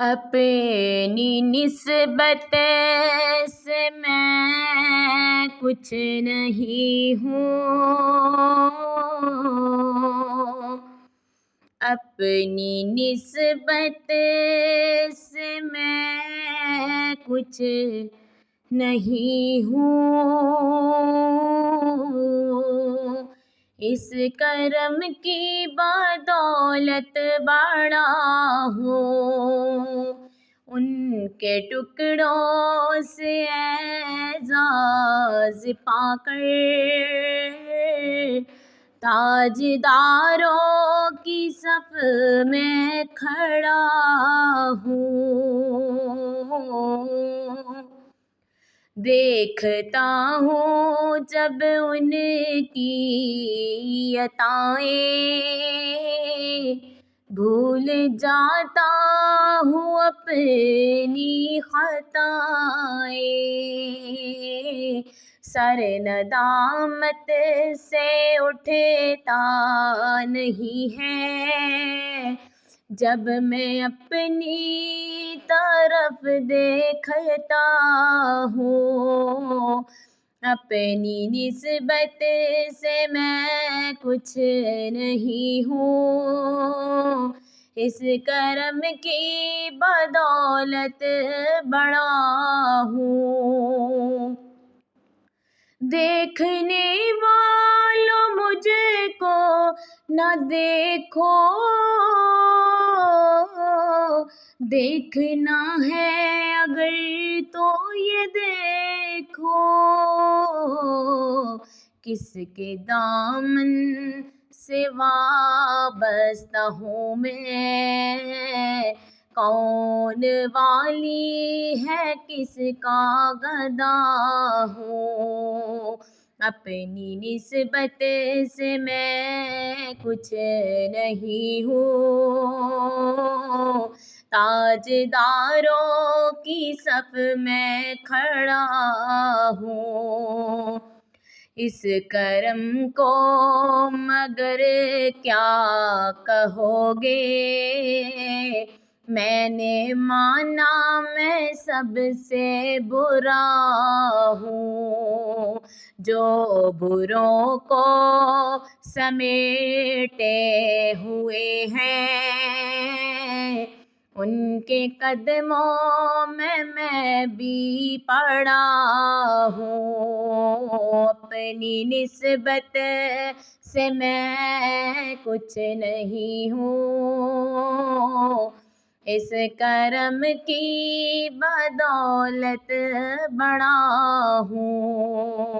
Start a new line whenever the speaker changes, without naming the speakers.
اپنی نسبت سے میں کچھ نہیں ہوں، اپنی نسبت سے میں کچھ نہیں ہوں، اس کرم کی بدولت بڑا ہوں، ان کے ٹکڑوں سے اعزاز پا کر تاجداروں کی صف میں کھڑا ہوں، دیکھتا ہوں جب ان کی عطائیں، بھول جاتا ہوں اپنی خطائیں، سر ندامت سے اٹھتا نہیں ہے جب میں اپنی طرف دیکھتا ہوں، اپنی نسبت سے میں کچھ نہیں ہوں، اس کرم کی بدولت بڑا ہوں، دیکھنے والوں مجھ کو نہ دیکھو، دیکھنا ہے اگر تو یہ دیکھو، کس کے دامن سے وابستہ ہوں میں، کون والی ہے کس کا گدا ہوں، اپنی نسبت سے میں کچھ نہیں ہوں، تاجداروں کی صف میں کھڑا ہوں، اس کرم کو مگر کیا کہو گے، میں نے مانا میں سب سے برا ہوں، جو بروں کو سمیٹے ہوئے ہیں، ان کے قدموں میں بھی پڑا ہوں، اپنی نسبت سے میں کچھ نہیں ہوں، اس کرم کی بدولت بڑا ہوں۔